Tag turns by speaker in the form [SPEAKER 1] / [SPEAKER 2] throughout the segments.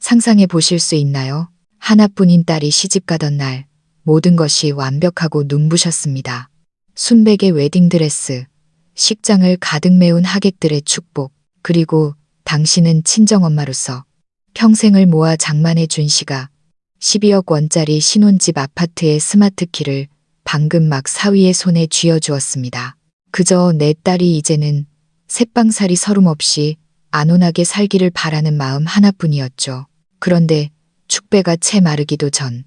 [SPEAKER 1] 상상해 보실 수 있나요? 하나뿐인 딸이 시집가던 날 모든 것이 완벽하고 눈부셨습니다. 순백의 웨딩드레스, 식장을 가득 메운 하객들의 축복, 그리고 당신은 친정엄마로서 평생을 모아 장만해 준 시가 12억 원짜리 신혼집 아파트의 스마트키를 방금 막 사위의 손에 쥐어주었습니다. 그저 내 딸이 이제는 새빵살이 서름없이 안온하게 살기를 바라는 마음 하나뿐이었죠. 그런데 축배가 채 마르기도 전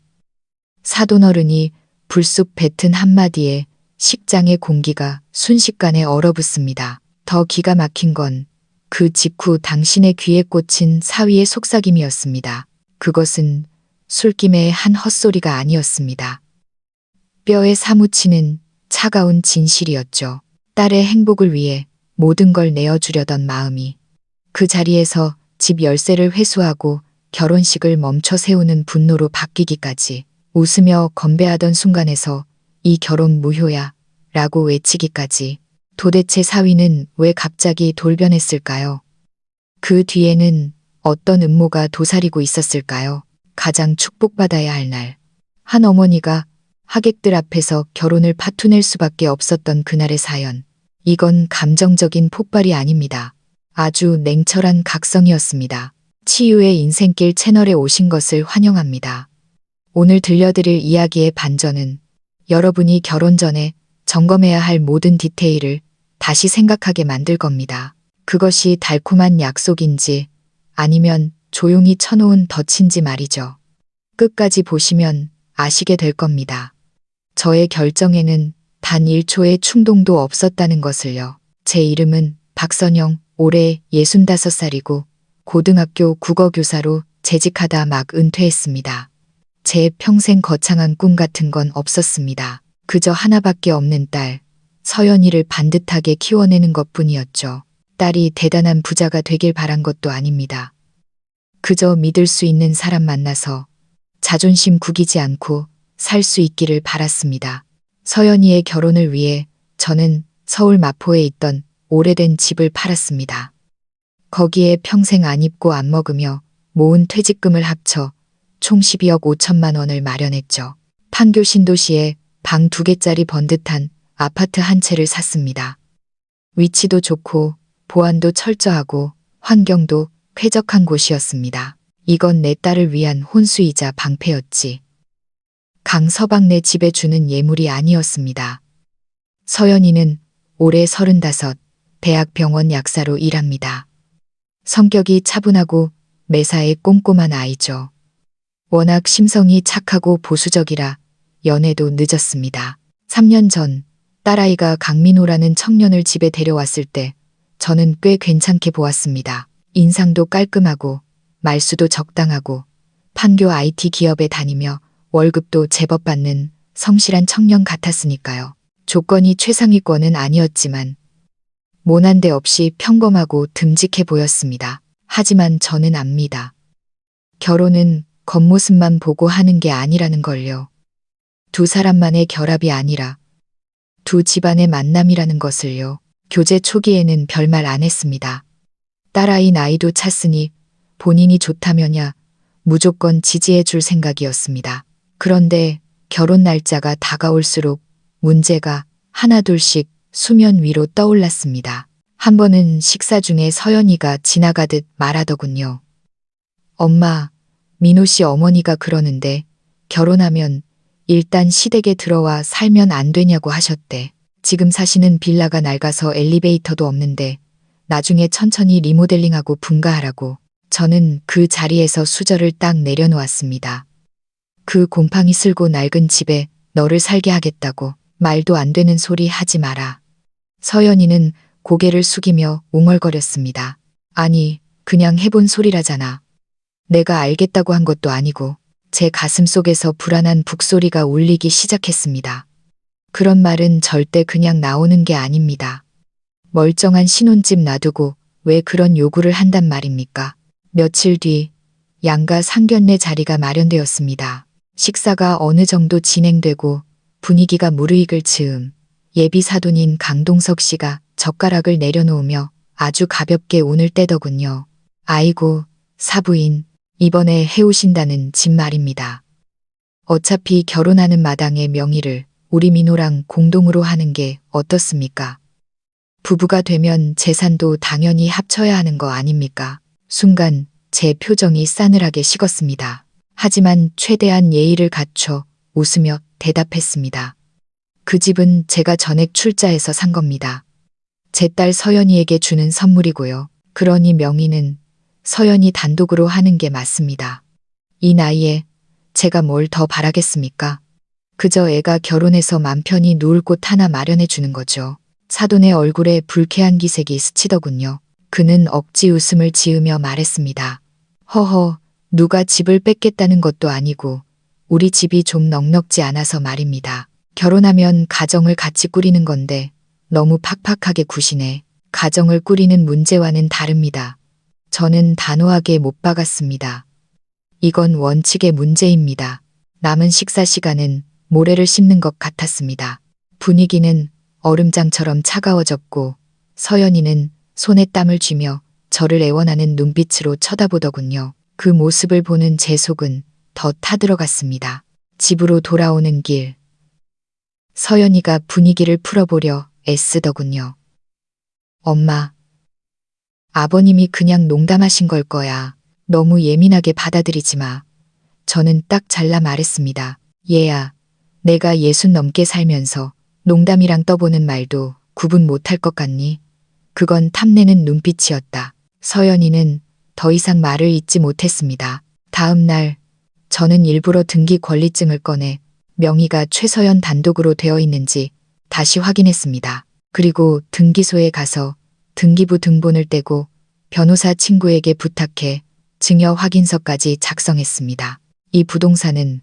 [SPEAKER 1] 사돈어른이 불쑥 뱉은 한마디에 식장의 공기가 순식간에 얼어붙습니다. 더 기가 막힌 건 그 직후 당신의 귀에 꽂힌 사위의 속삭임이었습니다. 그것은 술김의 한 헛소리가 아니었습니다. 뼈에 사무치는 차가운 진실이었죠. 딸의 행복을 위해 모든 걸 내어주려던 마음이 그 자리에서 집 열쇠를 회수하고 결혼식을 멈춰 세우는 분노로 바뀌기까지, 웃으며 건배하던 순간에서 이 결혼 무효야 라고 외치기까지. 도대체 사위는 왜 갑자기 돌변했을까요? 그 뒤에는 어떤 음모가 도사리고 있었을까요? 가장 축복받아야 할 날, 한 어머니가 하객들 앞에서 결혼을 파투낼 수밖에 없었던 그날의 사연. 이건 감정적인 폭발이 아닙니다. 아주 냉철한 각성이었습니다. 치유의 인생길 채널에 오신 것을 환영합니다. 오늘 들려드릴 이야기의 반전은 여러분이 결혼 전에 점검해야 할 모든 디테일을 다시 생각하게 만들 겁니다. 그것이 달콤한 약속인지 아니면 조용히 쳐놓은 덫인지 말이죠. 끝까지 보시면 아시게 될 겁니다. 저의 결정에는 단 1초의 충동도 없었다는 것을요. 제 이름은 박선영, 올해 65살이고 고등학교 국어교사로 재직하다 막 은퇴했습니다. 제 평생 거창한 꿈 같은 건 없었습니다. 그저 하나밖에 없는 딸, 서연이를 반듯하게 키워내는 것뿐이었죠. 딸이 대단한 부자가 되길 바란 것도 아닙니다. 그저 믿을 수 있는 사람 만나서 자존심 구기지 않고 살 수 있기를 바랐습니다. 서연이의 결혼을 위해 저는 서울 마포에 있던 오래된 집을 팔았습니다. 거기에 평생 안 입고 안 먹으며 모은 퇴직금을 합쳐 총 12억 5천만 원을 마련했죠. 판교 신도시에 방 2개짜리 번듯한 아파트 한 채를 샀습니다. 위치도 좋고 보안도 철저하고 환경도 쾌적한 곳이었습니다. 이건 내 딸을 위한 혼수이자 방패였지. 강서방네 집에 주는 예물이 아니었습니다. 서연이는 올해 35, 대학병원 약사로 일합니다. 성격이 차분하고 매사에 꼼꼼한 아이죠. 워낙 심성이 착하고 보수적이라 연애도 늦었습니다. 3년 전 딸아이가 강민호라는 청년을 집에 데려왔을 때 저는 꽤 괜찮게 보았습니다. 인상도 깔끔하고 말수도 적당하고 판교 IT 기업에 다니며 월급도 제법 받는 성실한 청년 같았으니까요. 조건이 최상위권은 아니었지만 모난 데 없이 평범하고 듬직해 보였습니다. 하지만 저는 압니다. 결혼은 겉모습만 보고 하는 게 아니라는 걸요. 두 사람만의 결합이 아니라 두 집안의 만남이라는 것을요. 교제 초기에는 별말 안 했습니다. 딸아이 나이도 찼으니 본인이 좋다면야 무조건 지지해 줄 생각이었습니다. 그런데 결혼 날짜가 다가올수록 문제가 하나둘씩 수면 위로 떠올랐습니다. 한 번은 식사 중에 서연이가 지나가듯 말하더군요. 엄마, 민호 씨 어머니가 그러는데 결혼하면 일단 시댁에 들어와 살면 안 되냐고 하셨대. 지금 사시는 빌라가 낡아서 엘리베이터도 없는데 나중에 천천히 리모델링하고 분가하라고. 저는 그 자리에서 수저를 딱 내려놓았습니다. 그 곰팡이 쓸고 낡은 집에 너를 살게 하겠다고. 말도 안 되는 소리 하지 마라. 서연이는 고개를 숙이며 웅얼거렸습니다. 아니, 그냥 해본 소리라잖아. 내가 알겠다고 한 것도 아니고. 제 가슴 속에서 불안한 북소리가 울리기 시작했습니다. 그런 말은 절대 그냥 나오는 게 아닙니다. 멀쩡한 신혼집 놔두고 왜 그런 요구를 한단 말입니까? 며칠 뒤 양가 상견례 자리가 마련되었습니다. 식사가 어느 정도 진행되고 분위기가 무르익을 즈음 예비 사돈인 강동석 씨가 젓가락을 내려놓으며 아주 가볍게 운을 떼더군요. 아이고, 사부인, 이번에 해오신다는 집 말입니다. 어차피 결혼하는 마당에 명의를 우리 민호랑 공동으로 하는 게 어떻습니까? 부부가 되면 재산도 당연히 합쳐야 하는 거 아닙니까? 순간 제 표정이 싸늘하게 식었습니다. 하지만 최대한 예의를 갖춰 웃으며 대답했습니다. 그 집은 제가 전액 출자해서 산 겁니다. 제 딸 서연이에게 주는 선물이고요. 그러니 명의는 서연이 단독으로 하는 게 맞습니다. 이 나이에 제가 뭘 더 바라겠습니까? 그저 애가 결혼해서 맘 편히 누울 곳 하나 마련해 주는 거죠. 사돈의 얼굴에 불쾌한 기색이 스치더군요. 그는 억지 웃음을 지으며 말했습니다. 허허, 누가 집을 뺏겠다는 것도 아니고 우리 집이 좀 넉넉지 않아서 말입니다. 결혼하면 가정을 같이 꾸리는 건데 너무 팍팍하게 구시네. 가정을 꾸리는 문제와는 다릅니다. 저는 단호하게 못 박았습니다. 이건 원칙의 문제입니다. 남은 식사 시간은 모래를 씹는 것 같았습니다. 분위기는 얼음장처럼 차가워졌고 서연이는 손에 땀을 쥐며 저를 애원하는 눈빛으로 쳐다보더군요. 그 모습을 보는 제 속은 더 타들어갔습니다. 집으로 돌아오는 길. 서연이가 분위기를 풀어보려 애쓰더군요. 엄마, 아버님이 그냥 농담하신 걸 거야. 너무 예민하게 받아들이지 마. 저는 딱 잘라 말했습니다. 얘야, 내가 60 넘게 살면서 농담이랑 떠보는 말도 구분 못할 것 같니? 그건 탐내는 눈빛이었다. 서연이는 더 이상 말을 잇지 못했습니다. 다음 날 저는 일부러 등기 권리증을 꺼내 명의가 최서연 단독으로 되어 있는지 다시 확인했습니다. 그리고 등기소에 가서 등기부 등본을 떼고 변호사 친구에게 부탁해 증여 확인서까지 작성했습니다. 이 부동산은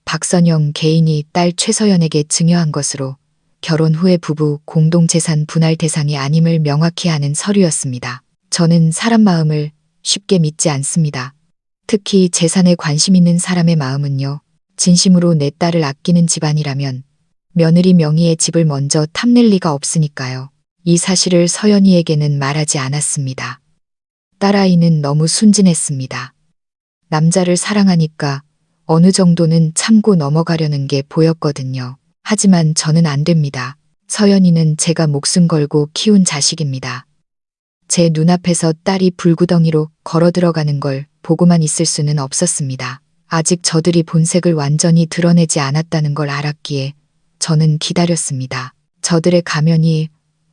[SPEAKER 1] 박선영 개인이 딸 최서연에게 증여한 것으로 결혼 후에 부부 공동재산 분할 대상이 아님을 명확히 하는 서류였습니다. 저는 사람 마음을 쉽게 믿지 않습니다. 특히 재산에 관심 있는 사람의 마음은요. 진심으로 내 딸을 아끼는 집안이라면 며느리 명의의 집을 먼저 탐낼 리가 없으니까요. 이 사실을 서연이에게는 말하지 않았습니다. 딸아이는 너무 순진했습니다. 남자를 사랑하니까 어느 정도는 참고 넘어가려는 게 보였거든요. 하지만 저는 안 됩니다. 서연이는 제가 목숨 걸고 키운 자식입니다. 제 눈앞에서 딸이 불구덩이로 걸어 들어가는 걸 보고만 있을 수는 없었습니다. 아직 저들이 본색을 완전히 드러내지 않았다는 걸 알았기에 저는 기다렸습니다. 저들의 가면이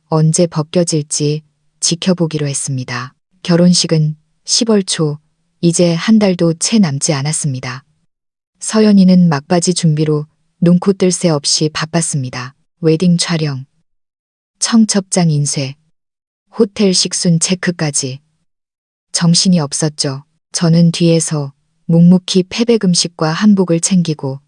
[SPEAKER 1] 언제 벗겨질지 지켜보기로 했습니다. 결혼식은 10월 초, 이제 한 달도 채 남지 않았습니다. 서연이는 막바지 준비로 눈코 뜰 새 없이 바빴습니다. 웨딩 촬영, 청첩장 인쇄, 호텔 식순 체크까지. 정신이 없었죠. 저는 뒤에서 묵묵히 패백 음식과 한복을 챙기고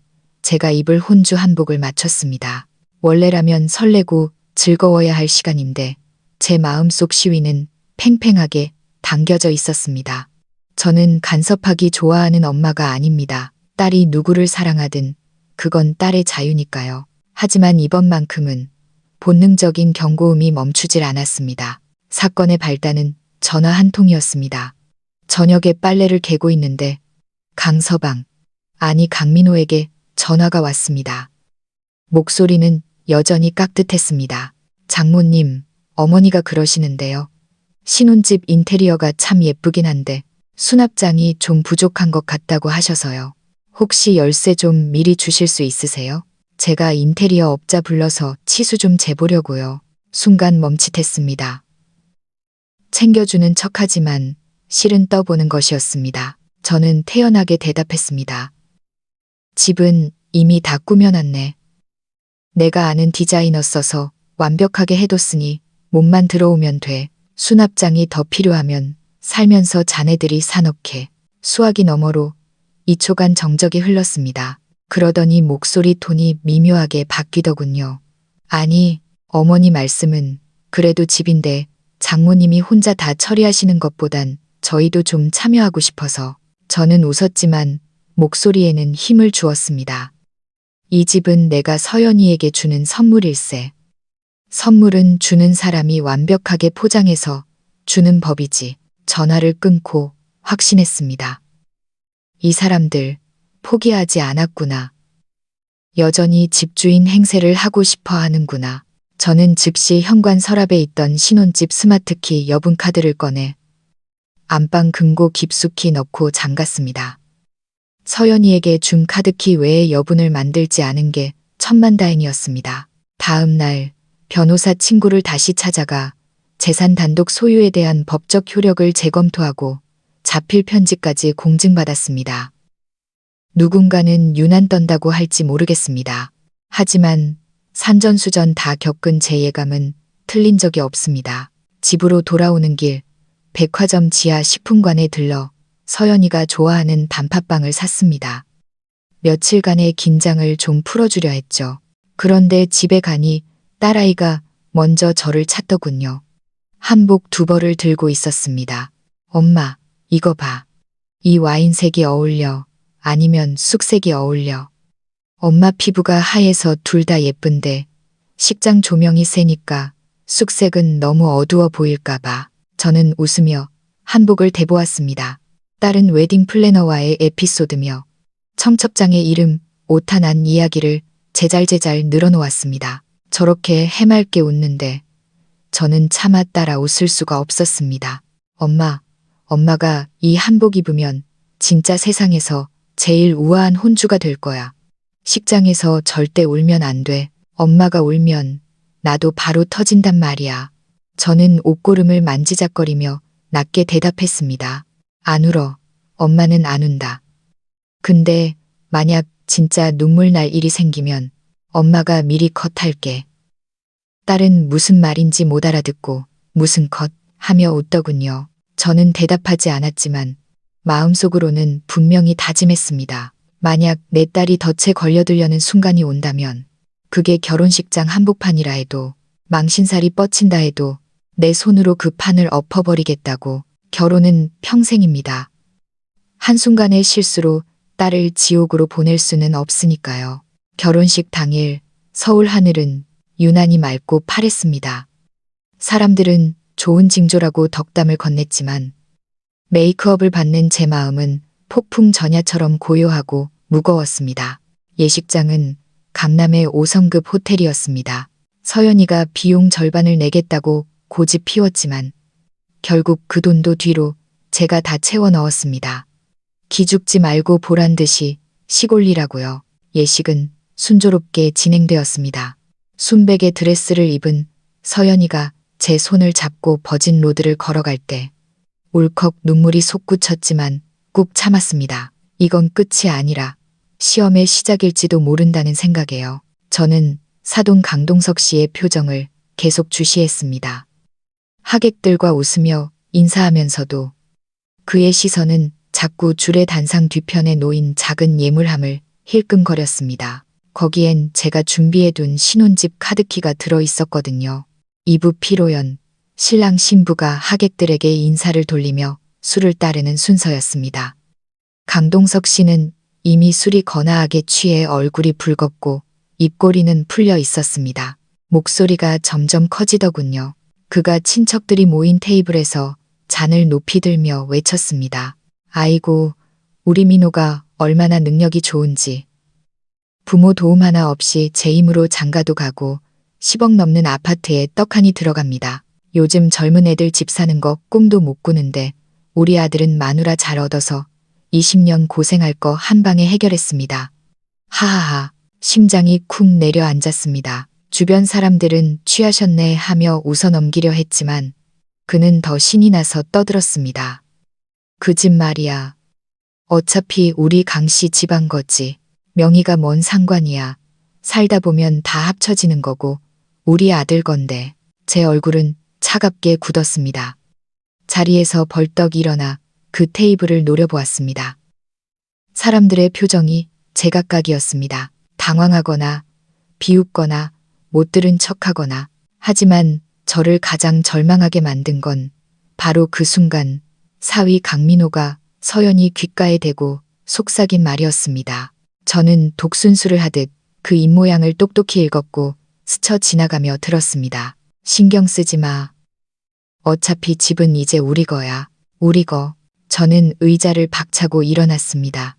[SPEAKER 1] 제가 입을 혼주 한복을 맞췄습니다. 원래라면 설레고 즐거워야 할 시간인데 제 마음속 시위는 팽팽하게 당겨져 있었습니다. 저는 간섭하기 좋아하는 엄마가 아닙니다. 딸이 누구를 사랑하든 그건 딸의 자유니까요. 하지만 이번만큼은 본능적인 경고음이 멈추질 않았습니다. 사건의 발단은 전화 한 통이었습니다. 저녁에 빨래를 개고 있는데 강서방, 아니 강민호에게 전화가 왔습니다. 목소리는 여전히 깍듯했습니다. 장모님, 어머니가 그러시는데요. 신혼집 인테리어가 참 예쁘긴 한데 수납장이 좀 부족한 것 같다고 하셔서요. 혹시 열쇠 좀 미리 주실 수 있으세요? 제가 인테리어 업자 불러서 치수 좀 재보려고요. 순간 멈칫했습니다. 챙겨주는 척하지만 실은 떠보는 것이었습니다. 저는 태연하게 대답했습니다. 집은 이미 다 꾸며놨네. 내가 아는 디자이너 써서 완벽하게 해뒀으니 몸만 들어오면 돼. 수납장이 더 필요하면 살면서 자네들이 사놓게. 수화기 너머로 2초간 정적이 흘렀습니다. 그러더니 목소리 톤이 미묘하게 바뀌더군요. 아니, 어머니 말씀은 그래도 집인데 장모님이 혼자 다 처리하시는 것보단 저희도 좀 참여하고 싶어서. 저는 웃었지만 목소리에는 힘을 주었습니다. 이 집은 내가 서연이에게 주는 선물일세. 선물은 주는 사람이 완벽하게 포장해서 주는 법이지. 전화를 끊고 확신했습니다. 이 사람들 포기하지 않았구나. 여전히 집주인 행세를 하고 싶어 하는구나. 저는 즉시 현관 서랍에 있던 신혼집 스마트키 여분 카드를 꺼내 안방 금고 깊숙이 넣고 잠갔습니다. 서연이에게 준 카드키 외에 여분을 만들지 않은 게 천만다행이었습니다. 다음 날 변호사 친구를 다시 찾아가 재산 단독 소유에 대한 법적 효력을 재검토하고 자필 편지까지 공증받았습니다. 누군가는 유난 떤다고 할지 모르겠습니다. 하지만 산전수전 다 겪은 제 예감은 틀린 적이 없습니다. 집으로 돌아오는 길 백화점 지하 식품관에 들러 서연이가 좋아하는 단팥빵을 샀습니다. 며칠간의 긴장을 좀 풀어주려 했죠. 그런데 집에 가니 딸아이가 먼저 저를 찾더군요. 한복 2벌을 들고 있었습니다. 엄마, 이거 봐. 이 와인색이 어울려. 아니면 쑥색이 어울려. 엄마 피부가 하얘서 둘 다 예쁜데 식장 조명이 세니까 쑥색은 너무 어두워 보일까 봐. 저는 웃으며 한복을 대보았습니다. 딸은 웨딩 플래너와의 에피소드며 청첩장의 이름, 오타난 이야기를 제잘제잘 늘어놓았습니다. 저렇게 해맑게 웃는데 저는 차마 따라 웃을 수가 없었습니다. 엄마가 이 한복 입으면 진짜 세상에서 제일 우아한 혼주가 될 거야. 식장에서 절대 울면 안 돼. 엄마가 울면 나도 바로 터진단 말이야. 저는 옷고름을 만지작거리며 낮게 대답했습니다. 안 울어. 엄마는 안 운다. 근데 만약 진짜 눈물 날 일이 생기면 엄마가 미리 컷할게. 딸은 무슨 말인지 못 알아듣고 무슨 컷 하며 웃더군요. 저는 대답하지 않았지만 마음속으로는 분명히 다짐했습니다. 만약 내 딸이 덫에 걸려들려는 순간이 온다면 그게 결혼식장 한복판이라 해도 망신살이 뻗친다 해도 내 손으로 그 판을 엎어버리겠다고. 결혼은 평생입니다. 한순간의 실수로 딸을 지옥으로 보낼 수는 없으니까요. 결혼식 당일 서울 하늘은 유난히 맑고 파랬습니다. 사람들은 좋은 징조라고 덕담을 건넸지만 메이크업을 받는 제 마음은 폭풍 전야처럼 고요하고 무거웠습니다. 예식장은 강남의 5성급 호텔이었습니다. 서연이가 비용 절반을 내겠다고 고집 피웠지만 결국 그 돈도 뒤로 제가 다 채워 넣었습니다. 기죽지 말고 보란 듯이 시골리라고요. 예식은 순조롭게 진행되었습니다. 순백의 드레스를 입은 서연이가 제 손을 잡고 버진 로드를 걸어갈 때 울컥 눈물이 솟구쳤지만 꾹 참았습니다. 이건 끝이 아니라 시험의 시작일지도 모른다는 생각에요. 저는 사돈 강동석 씨의 표정을 계속 주시했습니다. 하객들과 웃으며 인사하면서도 그의 시선은 자꾸 줄의 단상 뒤편에 놓인 작은 예물함을 힐끔거렸습니다. 거기엔 제가 준비해둔 신혼집 카드키가 들어있었거든요. 2부 피로연, 신랑 신부가 하객들에게 인사를 돌리며 술을 따르는 순서였습니다. 강동석 씨는 이미 술이 거나하게 취해 얼굴이 붉었고 입꼬리는 풀려 있었습니다. 목소리가 점점 커지더군요. 그가 친척들이 모인 테이블에서 잔을 높이 들며 외쳤습니다. 아이고, 우리 민호가 얼마나 능력이 좋은지. 부모 도움 하나 없이 제 힘으로 장가도 가고 10억 넘는 아파트에 떡하니 들어갑니다. 요즘 젊은 애들 집 사는 거 꿈도 못 꾸는데 우리 아들은 마누라 잘 얻어서 20년 고생할 거 한 방에 해결했습니다. 하하하, 심장이 쿵 내려앉았습니다. 주변 사람들은 취하셨네 하며 웃어넘기려 했지만 그는 더 신이 나서 떠들었습니다. 그 집 말이야. 어차피 우리 강씨 집안 거지. 명의가 뭔 상관이야. 살다 보면 다 합쳐지는 거고 우리 아들 건데. 제 얼굴은 차갑게 굳었습니다. 자리에서 벌떡 일어나 그 테이블을 노려보았습니다. 사람들의 표정이 제각각이었습니다. 당황하거나 비웃거나 못 들은 척하거나. 하지만 저를 가장 절망하게 만든 건 바로 그 순간 사위 강민호가 서연이 귓가에 대고 속삭인 말이었습니다. 저는 독순술을 하듯 그 입모양을 똑똑히 읽었고 스쳐 지나가며 들었습니다. 신경 쓰지 마. 어차피 집은 이제 우리 거야. 우리 거. 저는 의자를 박차고 일어났습니다.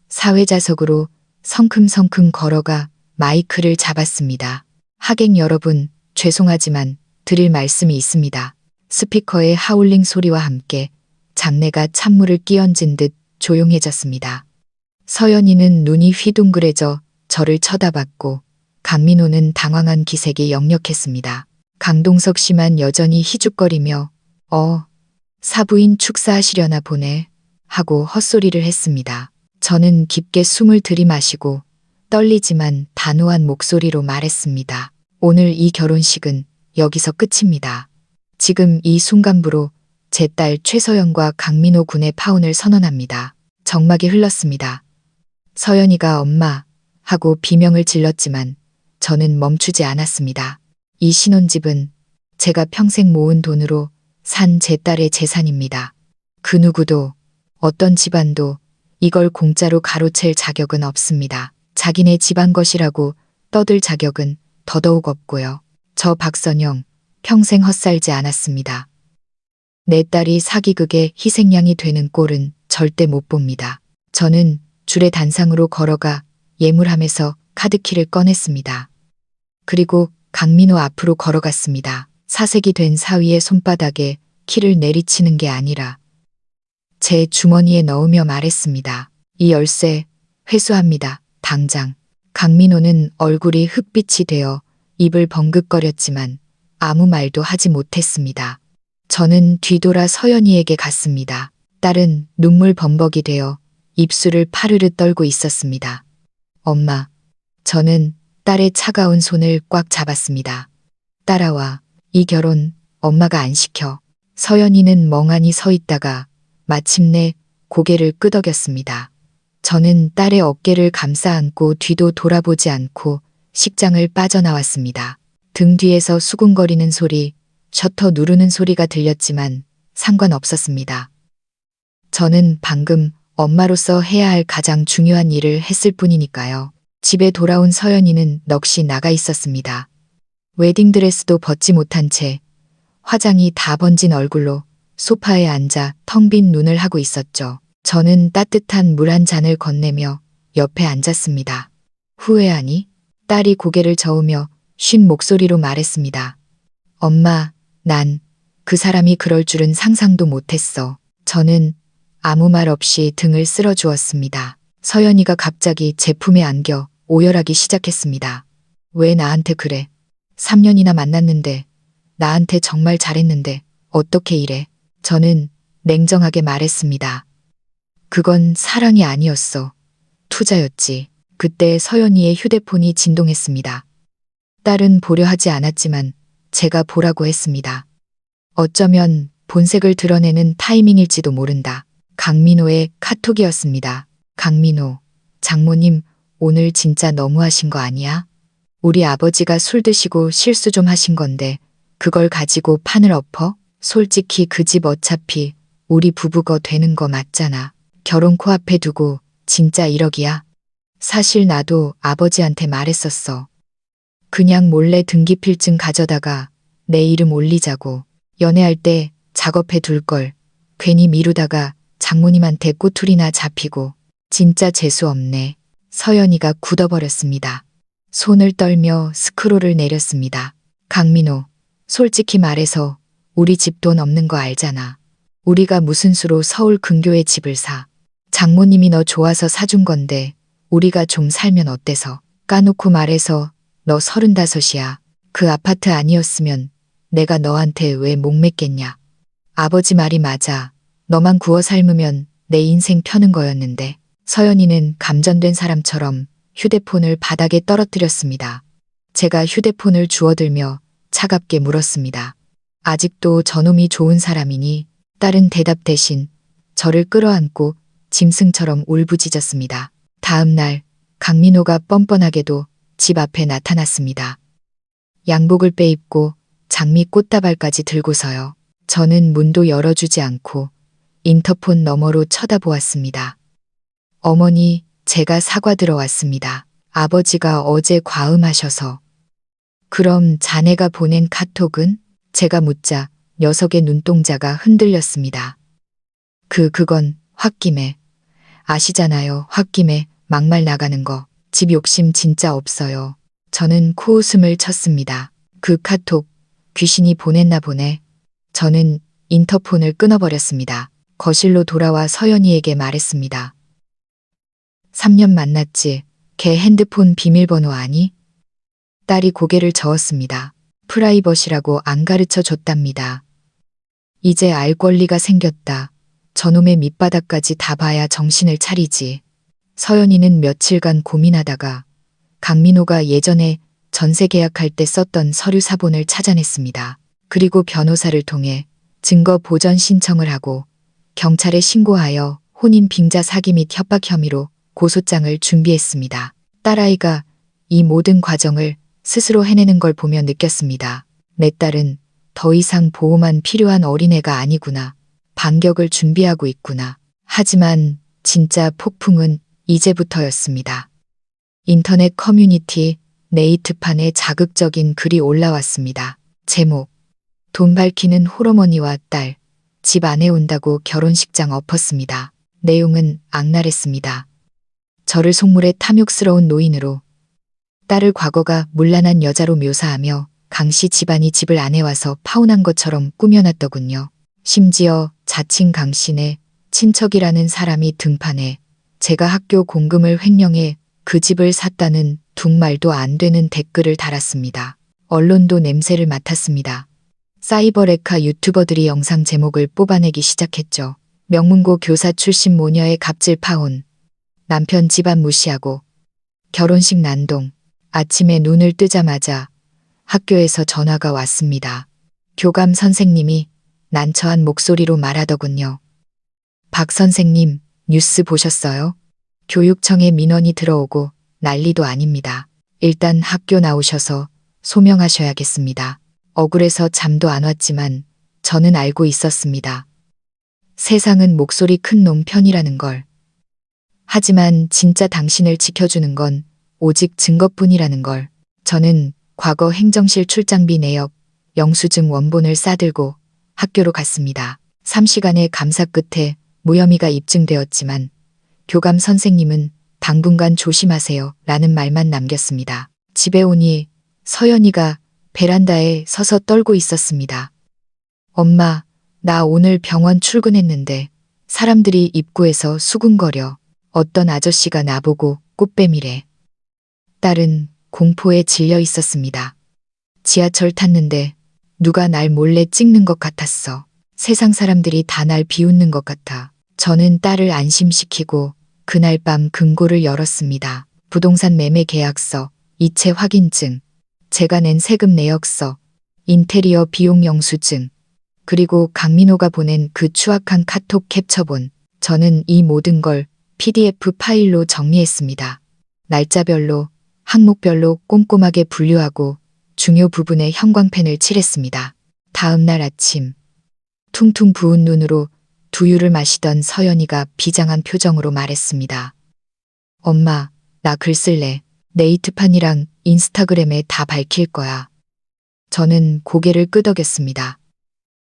[SPEAKER 1] 사회자석으로 성큼성큼 걸어가 마이크를 잡았습니다. 하객 여러분, 죄송하지만 드릴 말씀이 있습니다. 스피커의 하울링 소리와 함께 장내가 찬물을 끼얹은 듯 조용해졌습니다. 서연이는 눈이 휘둥그레져 저를 쳐다봤고 강민호는 당황한 기색이 역력했습니다. 강동석 씨만 여전히 희죽거리며 사부인 축사하시려나 보네 하고 헛소리를 했습니다. 저는 깊게 숨을 들이마시고 떨리지만 단호한 목소리로 말했습니다. 오늘 이 결혼식은 여기서 끝입니다. 지금 이 순간부로 제 딸 최서연과 강민호 군의 파혼을 선언합니다. 정막이 흘렀습니다. 서연이가 엄마 하고 비명을 질렀지만 저는 멈추지 않았습니다. 이 신혼집은 제가 평생 모은 돈으로 산 제 딸의 재산입니다. 그 누구도 어떤 집안도 이걸 공짜로 가로챌 자격은 없습니다. 자기네 집안 것이라고 떠들 자격은 더더욱 없고요. 저 박선영 평생 헛살지 않았습니다. 내 딸이 사기극의 희생양이 되는 꼴은 절대 못 봅니다. 저는 줄의 단상으로 걸어가 예물함에서 카드키를 꺼냈습니다. 그리고 강민호 앞으로 걸어갔습니다. 사색이 된 사위의 손바닥에 키를 내리치는 게 아니라 제 주머니에 넣으며 말했습니다. 이 열쇠 회수합니다. 당장. 강민호는 얼굴이 흑빛이 되어 입을 벙긋거렸지만 아무 말도 하지 못했습니다. 저는 뒤돌아 서연이에게 갔습니다. 딸은 눈물 범벅이 되어 입술을 파르르 떨고 있었습니다. 엄마, 저는 딸의 차가운 손을 꽉 잡았습니다. 따라와, 이 결혼 엄마가 안 시켜. 서연이는 멍하니 서 있다가 마침내 고개를 끄덕였습니다. 저는 딸의 어깨를 감싸 안고 뒤도 돌아보지 않고 식장을 빠져나왔습니다. 등 뒤에서 수군거리는 소리, 셔터 누르는 소리가 들렸지만 상관없었습니다. 저는 방금 엄마로서 해야 할 가장 중요한 일을 했을 뿐이니까요. 집에 돌아온 서연이는 넋이 나가 있었습니다. 웨딩드레스도 벗지 못한 채 화장이 다 번진 얼굴로 소파에 앉아 텅 빈 눈을 하고 있었죠. 저는 따뜻한 물 한 잔을 건네며 옆에 앉았습니다. 후회하니? 딸이 고개를 저으며 쉰 목소리로 말했습니다. 엄마, 난 그 사람이 그럴 줄은 상상도 못했어. 저는 아무 말 없이 등을 쓸어주었습니다. 서연이가 갑자기 제 품에 안겨 오열하기 시작했습니다. 왜 나한테 그래? 3년이나 만났는데 나한테 정말 잘했는데 어떻게 이래? 저는 냉정하게 말했습니다. 그건 사랑이 아니었어. 투자였지. 그때 서연이의 휴대폰이 진동했습니다. 딸은 보려 하지 않았지만 제가 보라고 했습니다. 어쩌면 본색을 드러내는 타이밍일지도 모른다. 강민호의 카톡이었습니다. 강민호, 장모님 오늘 진짜 너무하신 거 아니야? 우리 아버지가 술 드시고 실수 좀 하신 건데 그걸 가지고 판을 엎어? 솔직히 그 집 어차피 우리 부부거 되는 거 맞잖아. 결혼 코앞에 두고 진짜 1억이야? 사실 나도 아버지한테 말했었어. 그냥 몰래 등기필증 가져다가 내 이름 올리자고. 연애할 때 작업해 둘 걸. 괜히 미루다가 장모님한테 꼬투리나 잡히고. 진짜 재수 없네. 서연이가 굳어버렸습니다. 손을 떨며 스크롤을 내렸습니다. 강민호, 솔직히 말해서 우리 집 돈 없는 거 알잖아. 우리가 무슨 수로 서울 근교에 집을 사. 장모님이 너 좋아서 사준 건데 우리가 좀 살면 어때서. 까놓고 말해서 너 35이야. 그 아파트 아니었으면 내가 너한테 왜 목맸겠냐. 아버지 말이 맞아. 너만 구워 삶으면 내 인생 펴는 거였는데. 서연이는 감전된 사람처럼 휴대폰을 바닥에 떨어뜨렸습니다. 제가 휴대폰을 주워들며 차갑게 물었습니다. 아직도 저놈이 좋은 사람이니? 딸은 대답 대신 저를 끌어안고 짐승처럼 울부짖었습니다. 다음 날 강민호가 뻔뻔하게도 집 앞에 나타났습니다. 양복을 빼입고 장미 꽃다발까지 들고서요. 저는 문도 열어주지 않고 인터폰 너머로 쳐다보았습니다. 어머니, 제가 사과드려 왔습니다. 아버지가 어제 과음하셔서. 그럼 자네가 보낸 카톡은? 제가 묻자 녀석의 눈동자가 흔들렸습니다. 그건 홧김에. 아시잖아요. 홧김에 막말 나가는 거. 집 욕심 진짜 없어요. 저는 코웃음을 쳤습니다. 그 카톡 귀신이 보냈나 보네. 저는 인터폰을 끊어버렸습니다. 거실로 돌아와 서연이에게 말했습니다. 3년 만났지. 걔 핸드폰 비밀번호 아니? 딸이 고개를 저었습니다. 프라이버시라고 안 가르쳐 줬답니다. 이제 알 권리가 생겼다. 저놈의 밑바닥까지 다 봐야 정신을 차리지. 서연이는 며칠간 고민하다가 강민호가 예전에 전세 계약할 때 썼던 서류 사본을 찾아냈습니다. 그리고 변호사를 통해 증거 보전 신청을 하고 경찰에 신고하여 혼인 빙자 사기 및 협박 혐의로 고소장을 준비했습니다. 딸아이가 이 모든 과정을 스스로 해내는 걸 보며 느꼈습니다. 내 딸은 더 이상 보호만 필요한 어린애가 아니구나. 반격을 준비하고 있구나. 하지만 진짜 폭풍은 이제부터였습니다. 인터넷 커뮤니티 네이트판에 자극적인 글이 올라왔습니다. 제목: 돈 밝히는 홀어머니와 딸, 집 안에 온다고 결혼식장 엎었습니다. 내용은 악랄했습니다. 저를 속물의 탐욕스러운 노인으로, 딸을 과거가 문란한 여자로 묘사하며 강씨 집안이 집을 안에 와서 파혼한 것처럼 꾸며놨더군요. 심지어 자칭 강씨네 친척이라는 사람이 등판해 제가 학교 공금을 횡령해 그 집을 샀다는 둥말도 안 되는 댓글을 달았습니다. 언론도 냄새를 맡았습니다. 사이버레카 유튜버들이 영상 제목을 뽑아내기 시작했죠. 명문고 교사 출신 모녀의 갑질 파혼, 남편 집안 무시하고, 결혼식 난동. 아침에 눈을 뜨자마자 학교에서 전화가 왔습니다. 교감 선생님이 난처한 목소리로 말하더군요. 박 선생님, 뉴스 보셨어요? 교육청에 민원이 들어오고 난리도 아닙니다. 일단 학교 나오셔서 소명하셔야겠습니다. 억울해서 잠도 안 왔지만 저는 알고 있었습니다. 세상은 목소리 큰 놈 편이라는 걸. 하지만 진짜 당신을 지켜주는 건 오직 증거뿐이라는 걸. 저는 과거 행정실 출장비 내역, 영수증 원본을 싸들고 학교로 갔습니다. 3시간의 감사 끝에 무혐의가 입증되었지만 교감 선생님은 당분간 조심하세요 라는 말만 남겼습니다. 집에 오니 서연이가 베란다에 서서 떨고 있었습니다. 엄마, 나 오늘 병원 출근했는데 사람들이 입구에서 수군거려. 어떤 아저씨가 나보고 꽃뱀이래. 딸은 공포에 질려 있었습니다. 지하철 탔는데 누가 날 몰래 찍는 것 같았어. 세상 사람들이 다 날 비웃는 것 같아. 저는 딸을 안심시키고 그날 밤 금고를 열었습니다. 부동산 매매 계약서, 이체 확인증, 제가 낸 세금 내역서, 인테리어 비용 영수증, 그리고 강민호가 보낸 그 추악한 카톡 캡처본. 저는 이 모든 걸 PDF 파일로 정리했습니다. 날짜별로, 항목별로 꼼꼼하게 분류하고 중요 부분에 형광펜을 칠했습니다. 다음 날 아침, 퉁퉁 부은 눈으로 두유를 마시던 서연이가 비장한 표정으로 말했습니다. 엄마, 나 글 쓸래. 네이트판이랑 인스타그램에 다 밝힐 거야. 저는 고개를 끄덕였습니다.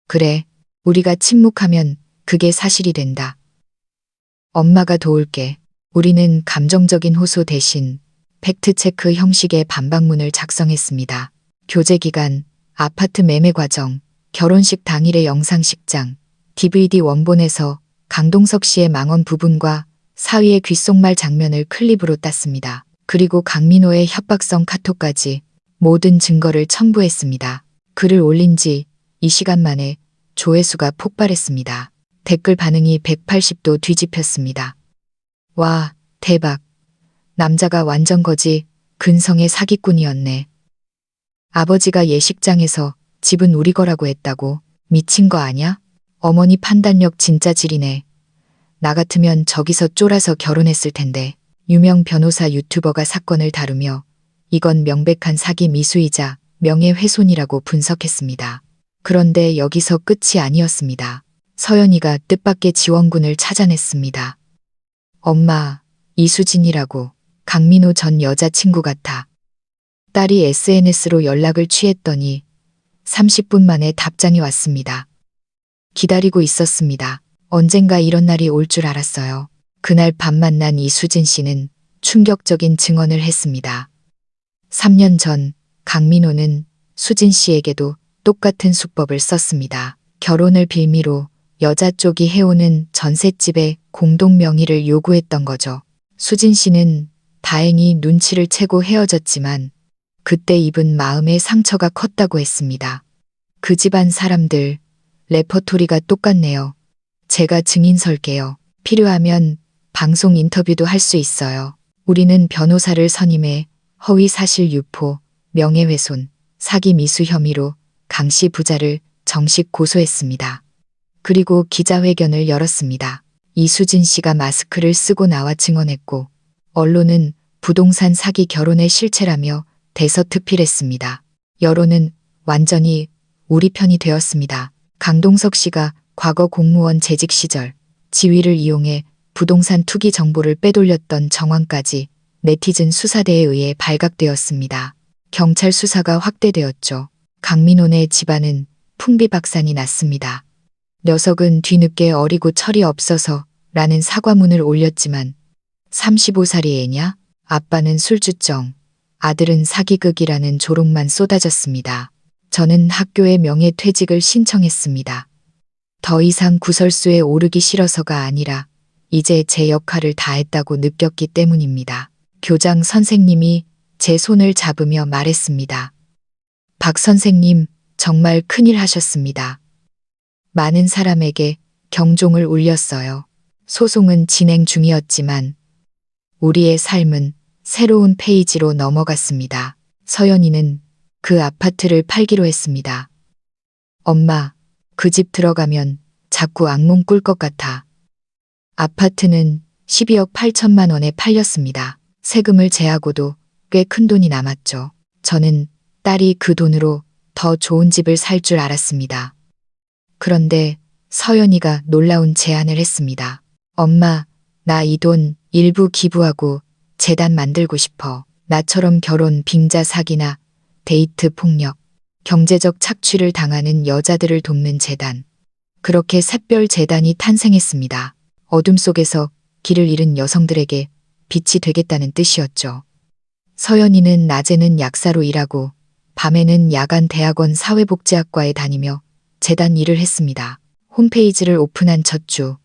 [SPEAKER 1] 그래, 우리가 침묵하면 그게 사실이 된다. 엄마가 도울게. 우리는 감정적인 호소 대신 팩트체크 형식의 반박문을 작성했습니다. 교제 기간, 아파트 매매 과정, 결혼식 당일의 영상식장, DVD 원본에서 강동석 씨의 망언 부분과 사위의 귓속말 장면을 클립으로 땄습니다. 그리고 강민호의 협박성 카톡까지 모든 증거를 첨부했습니다. 글을 올린 지 2시간 만에 조회수가 폭발했습니다. 댓글 반응이 180도 뒤집혔습니다. 와, 대박. 남자가 완전 거지, 근성의 사기꾼이었네. 아버지가 예식장에서 집은 우리 거라고 했다고. 미친 거 아냐? 어머니 판단력 진짜 지리네. 나 같으면 저기서 쫄아서 결혼했을 텐데. 유명 변호사 유튜버가 사건을 다루며 이건 명백한 사기 미수이자 명예훼손이라고 분석했습니다. 그런데 여기서 끝이 아니었습니다. 서연이가 뜻밖의 지원군을 찾아냈습니다. 엄마, 이수진이라고. 강민호 전 여자친구 같아. 딸이 SNS로 연락을 취했더니 30분 만에 답장이 왔습니다. 기다리고 있었습니다. 언젠가 이런 날이 올 줄 알았어요. 그날 밤 만난 이수진 씨는 충격적인 증언을 했습니다. 3년 전 강민호는 수진 씨에게도 똑같은 수법을 썼습니다. 결혼을 빌미로 여자 쪽이 해오는 전셋집의 공동 명의를 요구했던 거죠. 수진 씨는 다행히 눈치를 채고 헤어졌지만 그때 입은 마음의 상처가 컸다고 했습니다. 그 집안 사람들 레퍼토리가 똑같네요. 제가 증인 설게요. 필요하면 방송 인터뷰도 할 수 있어요. 우리는 변호사를 선임해 허위 사실 유포, 명예훼손, 사기 미수 혐의로 강 씨 부자를 정식 고소했습니다. 그리고 기자회견을 열었습니다. 이수진 씨가 마스크를 쓰고 나와 증언했고 언론은 부동산 사기 결혼의 실체라며 대서특필했습니다. 여론은 완전히 우리 편이 되었습니다. 강동석 씨가 과거 공무원 재직 시절 지위를 이용해 부동산 투기 정보를 빼돌렸던 정황까지 네티즌 수사대에 의해 발각되었습니다. 경찰 수사가 확대되었죠. 강민호네 집안은 풍비박산이 났습니다. 녀석은 뒤늦게 어리고 철이 없어서 라는 사과문을 올렸지만 35살이 애냐? 아빠는 술주정, 아들은 사기극이라는 조롱만 쏟아졌습니다. 저는 학교의 명예퇴직을 신청했습니다. 더 이상 구설수에 오르기 싫어서가 아니라 이제 제 역할을 다했다고 느꼈기 때문입니다. 교장 선생님이 제 손을 잡으며 말했습니다. 박 선생님, 정말 큰일 하셨습니다. 많은 사람에게 경종을 울렸어요. 소송은 진행 중이었지만 우리의 삶은 새로운 페이지로 넘어갔습니다. 서연이는 그 아파트를 팔기로 했습니다. 엄마, 그 집 들어가면 자꾸 악몽 꿀 것 같아. 아파트는 12억 8천만 원에 팔렸습니다. 세금을 제하고도 꽤 큰 돈이 남았죠. 저는 딸이 그 돈으로 더 좋은 집을 살 줄 알았습니다. 그런데 서연이가 놀라운 제안을 했습니다. 엄마, 나 이 돈 일부 기부하고 재단 만들고 싶어. 나처럼 결혼 빙자 사기나 데이트 폭력, 경제적 착취를 당하는 여자들을 돕는 재단. 그렇게 샛별 재단이 탄생했습니다. 어둠 속에서 길을 잃은 여성들에게 빛이 되겠다는 뜻이었죠. 서연이는 낮에는 약사로 일하고 밤에는 야간 대학원 사회복지학과에 다니며 재단 일을 했습니다. 홈페이지를 오픈한 첫 주,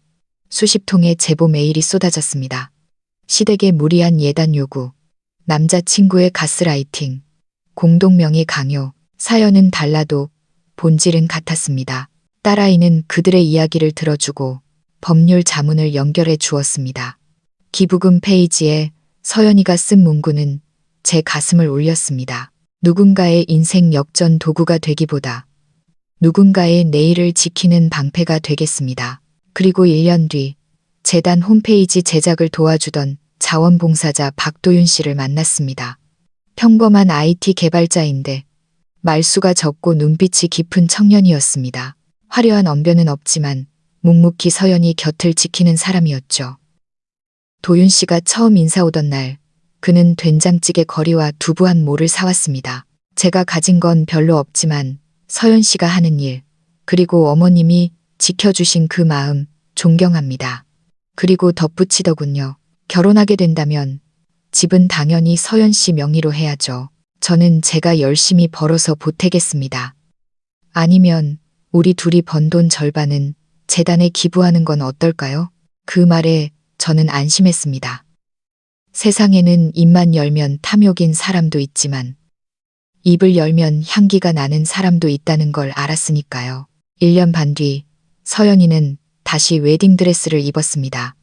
[SPEAKER 1] 수십 통의 제보 메일이 쏟아졌습니다. 시댁의 무리한 예단 요구, 남자친구의 가스라이팅, 공동명의 강요, 사연은 달라도 본질은 같았습니다. 딸아이는 그들의 이야기를 들어주고 법률 자문을 연결해 주었습니다. 기부금 페이지에 서연이가 쓴 문구는 제 가슴을 울렸습니다. 누군가의 인생 역전 도구가 되기보다 누군가의 내일을 지키는 방패가 되겠습니다. 그리고 1년 뒤 재단 홈페이지 제작을 도와주던 자원봉사자 박도윤 씨를 만났습니다. 평범한 IT 개발자인데 말수가 적고 눈빛이 깊은 청년이었습니다. 화려한 언변은 없지만 묵묵히 서연이 곁을 지키는 사람이었죠. 도윤 씨가 처음 인사 오던 날 그는 된장찌개 거리와 두부 한 모를 사왔습니다. 제가 가진 건 별로 없지만 서연 씨가 하는 일, 그리고 어머님이 지켜주신 그 마음 존경합니다. 그리고 덧붙이더군요. 결혼하게 된다면 집은 당연히 서연 씨 명의로 해야죠. 저는 제가 열심히 벌어서 보태겠습니다. 아니면 우리 둘이 번 돈 절반은 재단에 기부하는 건 어떨까요? 그 말에 저는 안심했습니다. 세상에는 입만 열면 탐욕인 사람도 있지만 입을 열면 향기가 나는 사람도 있다는 걸 알았으니까요. 1년 반 뒤 서연이는 다시 웨딩드레스를 입었습니다.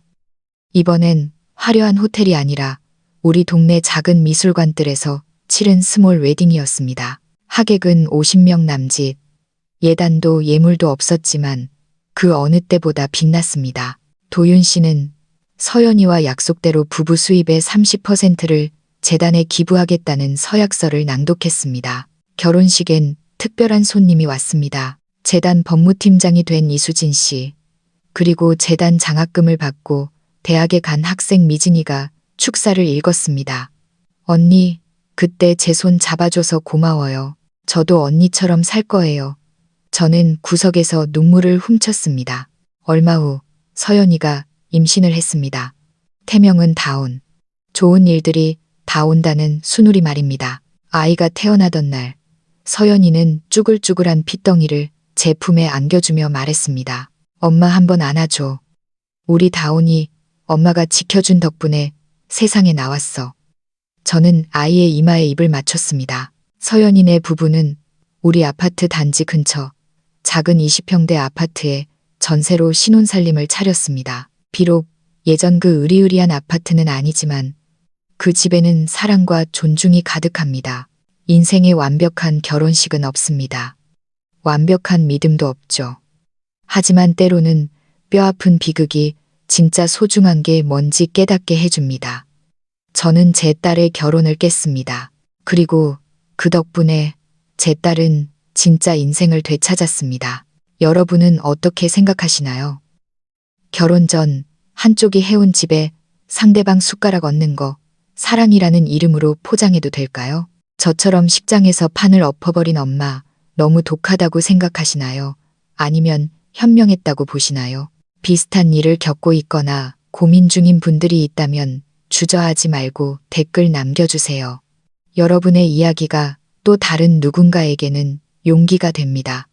[SPEAKER 1] 이번엔 화려한 호텔이 아니라 우리 동네 작은 미술관들에서 치른 스몰 웨딩이었습니다. 하객은 50명 남짓, 예단도 예물도 없었지만 그 어느 때보다 빛났습니다. 도윤 씨는 서연이와 약속대로 부부 수입의 30%를 재단에 기부하겠다는 서약서를 낭독했습니다. 결혼식엔 특별한 손님이 왔습니다. 재단 법무팀장이 된 이수진 씨, 그리고 재단 장학금을 받고 대학에 간 학생 미진이가 축사를 읽었습니다. 언니, 그때 제 손 잡아줘서 고마워요. 저도 언니처럼 살 거예요. 저는 구석에서 눈물을 훔쳤습니다. 얼마 후 서연이가 임신을 했습니다. 태명은 다온. 좋은 일들이 다 온다는 순우리 말입니다. 아이가 태어나던 날, 서연이는 쭈글쭈글한 핏덩이를 제 품에 안겨주며 말했습니다. 엄마 한번 안아줘. 우리 다온이 엄마가 지켜준 덕분에 세상에 나왔어. 저는 아이의 이마에 입을 맞췄습니다. 서연이네 부부는 우리 아파트 단지 근처 작은 20평대 아파트에 전세로 신혼살림을 차렸습니다. 비록 예전 그 으리으리한 아파트는 아니지만 그 집에는 사랑과 존중이 가득합니다. 인생에 완벽한 결혼식은 없습니다. 완벽한 믿음도 없죠. 하지만 때로는 뼈아픈 비극이 진짜 소중한 게 뭔지 깨닫게 해줍니다. 저는 제 딸의 결혼을 깼습니다. 그리고 그 덕분에 제 딸은 진짜 인생을 되찾았습니다. 여러분은 어떻게 생각하시나요? 결혼 전 한쪽이 해온 집에 상대방 숟가락 얹는 거 사랑이라는 이름으로 포장해도 될까요? 저처럼 식장에서 판을 엎어버린 엄마 너무 독하다고 생각하시나요? 아니면 현명했다고 보시나요? 비슷한 일을 겪고 있거나 고민 중인 분들이 있다면 주저하지 말고 댓글 남겨주세요. 여러분의 이야기가 또 다른 누군가에게는 용기가 됩니다.